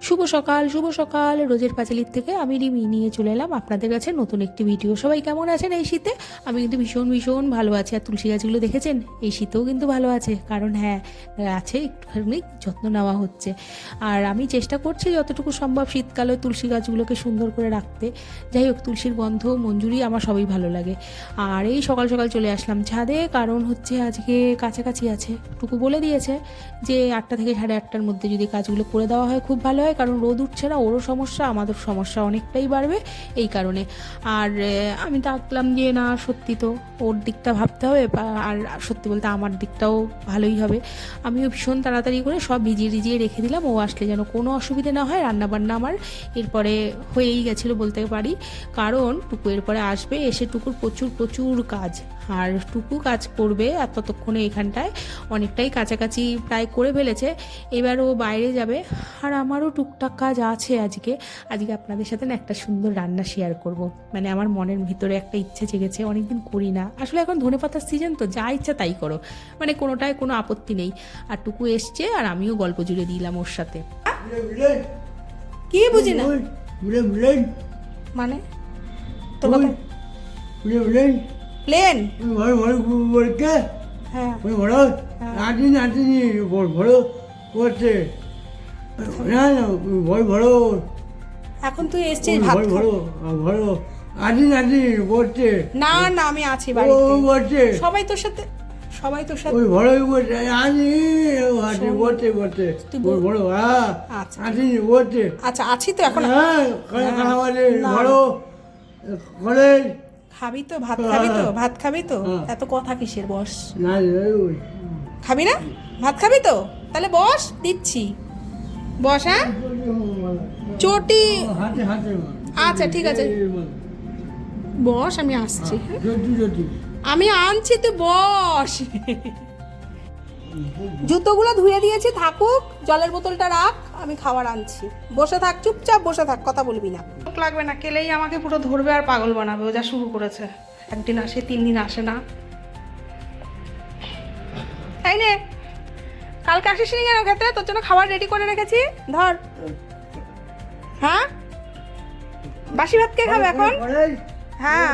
শুভ সকাল, শুভ সকাল। রোজের পাঁচালির থেকে আমি রিমি নিয়ে চলে এলাম আপনাদের কাছে নতুন একটি ভিডিও। সবাই কেমন আছেন এই শীতে? আমি কিন্তু ভীষণ ভীষণ ভালো আছি। আর তুলসী গাছগুলো দেখেছেন? এই শীতেও কিন্তু ভালো আছে, কারণ হ্যাঁ আছে, একটুখানি যত্ন নেওয়া হচ্ছে। আর আমি চেষ্টা করছি যতটুকু সম্ভব শীতকালে তুলসী গাছগুলোকে সুন্দর করে রাখতে। যাই হোক, তুলসীর গন্ধ মঞ্জুরি আমার সবই ভালো লাগে। আর এই সকাল সকাল চলে আসলাম ছাদে, কারণ হচ্ছে আজকে কাছাকাছি আছে, টুকু বলে দিয়েছে যে 8টা থেকে 8:30টার মধ্যে যদি কাজগুলো করে দেওয়া হয় খুব ভালো হয়, কারণ রোদ উঠছে না, ওরও সমস্যা, আমাদের সমস্যা অনেকটাই বাড়বে এই কারণে। আর আমি ডাকলাম যে না, সত্যি তো ওর দিকটা ভাবতে হবে, আর সত্যি বলতে আমার দিকটাও ভালোই হবে। আমিও ভীষণ তাড়াতাড়ি করে সব ভিজিয়ে টিজিয়ে রেখে দিলাম, ও আসলে যেন কোনো অসুবিধে না হয়। রান্নাবান্না আমার এরপরে হয়েই গেছিলো বলতে পারি, কারণ টুকু এরপরে আসবে, এসে টুকুর প্রচুর প্রচুর কাজ। আর টুকু কাজ করবে আর ততক্ষণে এখানটায় অনেকটাই কাছাকাছি প্রায় করে ফেলেছে। এবার ও বাইরে যাবে, আর আমারও টুকটাক কাজ আছে আজকে। আপনাদের সাথে না একটা সুন্দর রান্না শেয়ার করব, মানে আমার মনের ভিতরে একটা ইচ্ছে জেগেছে, অনেকদিন করি না আসলে। এখন ধনেপাতার সিজন তো, যা ইচ্ছা তাই করো, মানে কোনোটায় কোনো আপত্তি নেই। আর টুকু এসছে আর আমিও গল্প জুড়ে দিলাম ওর সাথে। কি বুঝি না মানে তোর কথা প্লেন? হ্যাঁ এখন তুই এসছিস ভাত না না, আমি আছি বাড়িতে, সবাই তোর সাথে আচ্ছা আছি তো এখন। খাবি তো ভাত, খাবি তো এত কথা কিসের? বস। খাবি না ভাত? খাবি তো তাহলে বস, দিচ্ছি, বস। হ্যাঁ চটি, আচ্ছা ঠিক আছে বস, আমি আসছি। আমি আনছি, তুই বস। জুতোগুলো ধুয়ে দিয়েছি, থাকুক, জলের বোতলটা রাখ, আমি খাবার আনছি। বসে থাক, চুপচাপ বসে থাক, কথা বলবি না। লাগবে না, কেলেই আমাকে পুরো ধরবে আর পাগল বানাবে, ও যা শুরু করেছে। একদিন আসে, 3 দিন আসে না। তাই নে, কালকে আসিস নি কেন খেতে? তোর জন্য খাবার রেডি করে রেখেছি, ধর। হ্যাঁ বাসি ভাত কে খাবে এখন? হ্যাঁ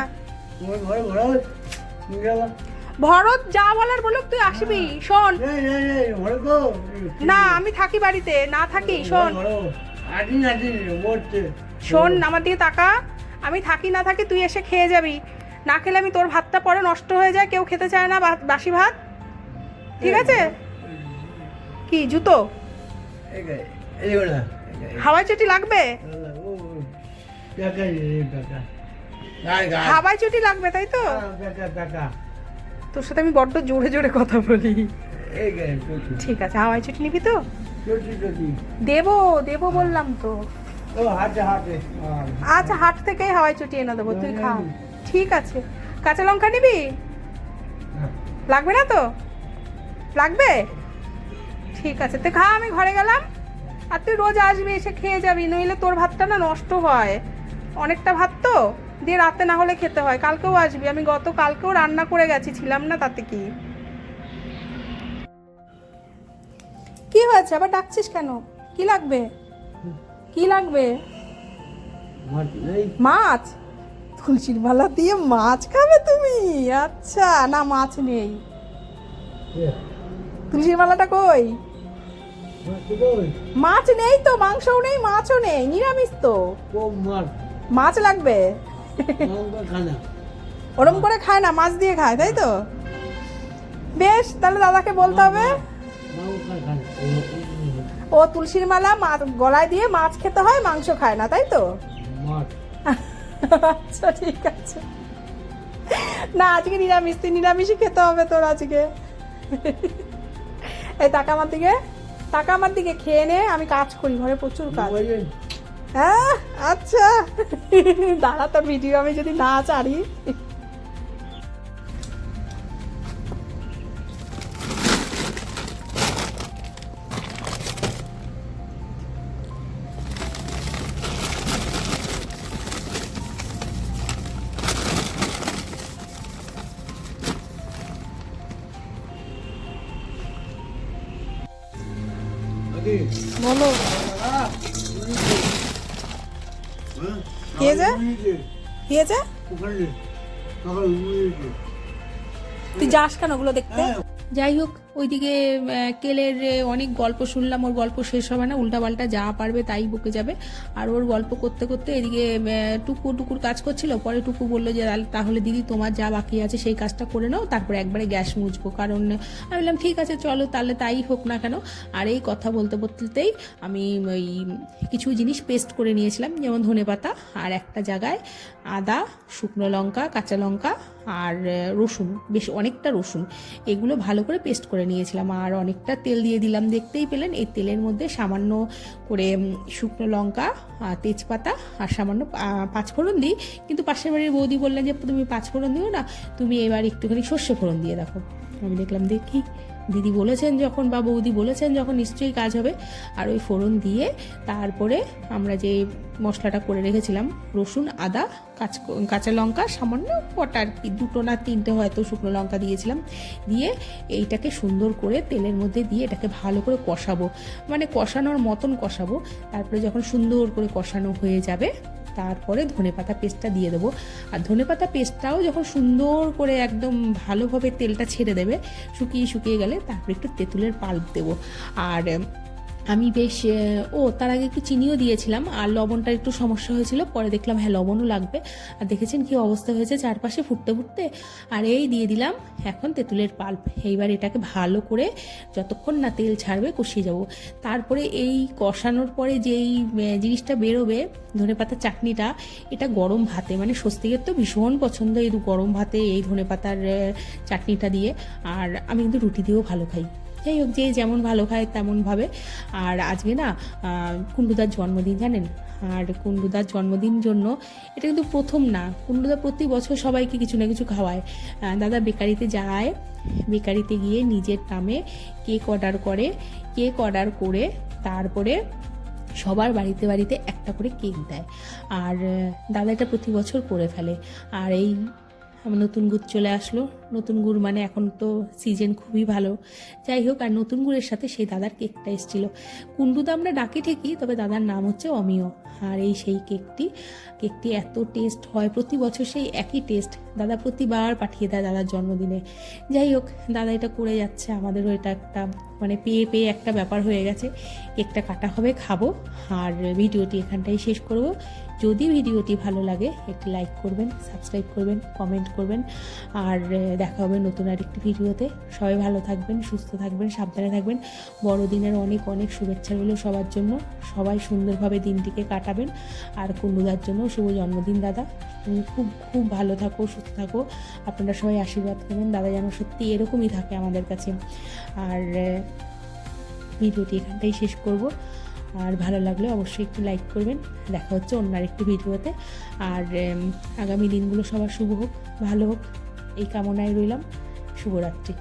ভরত যা বলার বলুক, তুই আসবি। শোন না, আমি থাকি বাড়িতে, না থাকি। শোন শোন আমার দিকে তাকা, আমি থাকি না থাকি তুই এসে খেয়ে যাবি। না খেলে আমি, তোর ভাতটা পরে নষ্ট হয়ে যায়, কেউ খেতে চায় না বাসি ভাত, ঠিক আছে? কি জুতো হাওয়াই চটি লাগবে? হাওয়াই চটি লাগবে তাই তো? তোর সাথে আমি বড্ড জোরে জোরে কথা বলি। ঠিক আছে, হাওয়াই চটি নিবি তো? দেবো বললাম তো। আচ্ছা হাট থেকেই হাওয়াই চটি এনে দেবো, তুই খা। ঠিক আছে, কাঁচা লঙ্কা নিবি? লাগবে না তো? লাগবে? ঠিক আছে, তুই খা, আমি ঘরে গেলাম। আর তুই রোজ আসবি, এসে খেয়ে যাবি, নইলে তোর ভাতটা না নষ্ট হয়। অনেকটা ভাত তো, দিয়ে রাতে না হলে খেতে হয়। কালকেও আসবি, আমি কালকেও রান্না করে গেছি, ছিলাম না, তাতে কি? কি হয়েছে আবার ডাকছিস কেন? কি লাগবে? কি লাগবে? মাছ? তুলসীর মালা দিয়ে মাছ খাবে তুমি? আচ্ছা, না মাছ নেই। তুলসীর মালাটা কই? মাছ নেই তো, মাংসও নেই, মাছও নেই, নিরামিষ তো। মাছ লাগবে? ওরম করে খায় না, মাছ দিয়ে খায়, তাই তো? বেশ, তাহলে দাদাকে বলতে হবে। ও তুলসীর মালা গলায় দিয়ে মাছ খেতে হয়, মাংস খায় না, তাই তো? আচ্ছা ঠিক আছে, না আজকে নিরামিষ, তুই নিরামিষই খেতে হবে তোর আজকে। এই টাকা আমার দিকে খেয়ে নে, আমি কাজ করি, ঘরে প্রচুর কাজ। হ্যাঁ আচ্ছা দাঁড়া, তোর ভিডিও আমি যদি না ছাড়ি। বলো। তুই যাস কেন ওগুলো দেখতে? যাই হোক, ওইদিকে কেলের অনেক গল্প শুনলাম, ওর গল্প শেষ হবে না, উল্টাপাল্টা যা পারবে তাই বকে যাবে। আর ওর গল্প করতে করতে এদিকে টুকুর কাজ করছিল। পরে টুকু বললো যে তাহলে দিদি তোমার যা বাকি আছে সেই কাজটা করে নাও, তারপরে একবারে গ্যাস মুছবো। কারণ আমি বললাম ঠিক আছে চলো তাহলে তাই হোক না কেন। আর এই কথা বলতে বলতেই আমি ওই কিছু জিনিস পেস্ট করে নিয়েছিলাম, যেমন ধনেপাতা আর একটা জায়গায় আদা, শুকনো লঙ্কা, কাঁচা লঙ্কা আর রসুন, বেশ অনেকটা রসুন, এগুলো ভালো করে পেস্ট করে নিয়েছিলাম। আর অনেকটা তেল দিয়ে দিলাম, দেখতেই পেলেন। এই তেলের মধ্যে সামান্য করে শুকনো লঙ্কা, তেজপাতা আর সামান্য পাঁচফোড়ন দিই। কিন্তু পাশের বাড়ির বৌদি বললেন যে তুমি পাঁচফোড়ন দিও না, তুমি এবার একটুখানি সর্ষে ফোড়ন দিয়ে দেখো। আমি দেখলাম দেখি দিদি বলেছেন যখন বা বৌদি বলেছেন যখন নিশ্চয়ই কাজ হবে। আর ওই ফোড়ন দিয়ে তারপরে আমরা যে মশলাটা করে রেখেছিলাম, রসুন, আদা, কাঁচা লঙ্কা, সামান্য কটা আর কি, 2 না 3টে হয়তো শুকনো লঙ্কা দিয়েছিলাম, দিয়ে এইটাকে সুন্দর করে তেলের মধ্যে দিয়ে এটাকে ভালো করে কষাবো, মানে কষানোর মতন কষাবো। তারপরে যখন সুন্দর করে কষানো হয়ে যাবে তারপরে ধনেপাতা পেস্টটা দিয়ে দেবো। আর ধনেপাতা পেস্টটাও যখন সুন্দর করে একদম ভালোভাবে তেলটা ছেড়ে দেবে, শুকিয়ে গেলে তারপরে একটু তেঁতুলের পাল্প দেবো। আর আমি বেশ তার আগে একটু চিনিও দিয়েছিলাম, আর লবণটার একটু সমস্যা হয়েছিল, পরে দেখলাম হ্যাঁ লবণও লাগবে। আর দেখেছেন কি অবস্থা হয়েছে চারপাশে ফুটতে ফুটতে। আর এই দিয়ে দিলাম এখন তেঁতুলের পাল্প। এইবার এটাকে ভালো করে যতক্ষণ না তেল ছাড়বে কষিয়ে যাব। তারপরে এই কষানোর পরে যেই জিনিসটা বেরোবে, ধনেপাতার চাটনিটা, এটা গরম ভাতে, মানে স্বস্তিকের তো ভীষণ পছন্দ এই গরম ভাতে এই ধনেপাতার চাটনিটা দিয়ে। আর আমি কিন্তু রুটি দিয়েও ভালো খাই। যাই হোক, যে যেমন ভালো খায় তেমনভাবে। আর আজকে না কুণ্ডুদার জন্মদিন, জানেন? আর কুণ্ডুদার জন্মদিন জন্য এটা কিন্তু প্রথম না, কুণ্ডুদা প্রতি বছর সবাইকে কিছু না কিছু খাওয়ায়। দাদা বেকারিতে যায়, বেকারিতে গিয়ে নিজের নামে কেক অর্ডার করে তারপরে সবার বাড়িতে বাড়িতে একটা করে কেক দেয়। আর দাদা এটা প্রতি বছর করে ফেলে। আর এই নতুন গুড় চলে আসলো, নতুন গুড় মানে এখন তো সিজন খুবই ভালো। যাই হোক, আর নতুন গুড়ের সাথে সেই দাদার কেকটা এসেছিলো। কুণ্ডুদা আমরা ডাকি ঠিকই, তবে দাদার নাম হচ্ছে অমিয়। আর এই সেই কেকটি এত টেস্ট হয়, প্রতি বছর সেই একই টেস্ট। দাদা প্রতিবার পাঠিয়ে দেয় দাদার জন্মদিনে। যাই হোক, দাদা এটা করে যাচ্ছে, আমাদেরও এটা একটা মানে পেয়ে একটা ব্যাপার হয়ে গেছে। কেকটা কাটা হবে, খাবো। আর ভিডিওটি এখানটাই শেষ করব। যদি ভিডিওটি ভালো লাগে একটি লাইক করবেন, সাবস্ক্রাইব করবেন, কমেন্ট করবেন। আর দেখা হবে নতুন আরেকটি ভিডিওতে। সবাই ভালো থাকবেন, সুস্থ থাকবেন, সাবধানে থাকবেন। বড়দিনের অনেক অনেক শুভেচ্ছা রইল সবার জন্য। সবাই সুন্দরভাবে দিনটিকে কাটাবেন। আর কুণ্ডুদার জন্য শুভ জন্মদিন দাদা। তুমি খুব খুব ভালো থাকো, সুস্থ থাকো। আপনারা সবাই আশীর্বাদ করবেন, দাদা যেন সত্যি এরকমই থাকে আমাদের কাছে। আর ভিডিওটি এখানটাই শেষ করব। আর ভালো লাগলে অবশ্যই একটু লাইক করবেন। দেখা হচ্ছে অন্য আরেকটি ভিডিওতে। আর আগামী দিনগুলো সবার শুভ হোক, ভালো হোক, এই কামনায় রইলাম। শুভরাত্রি।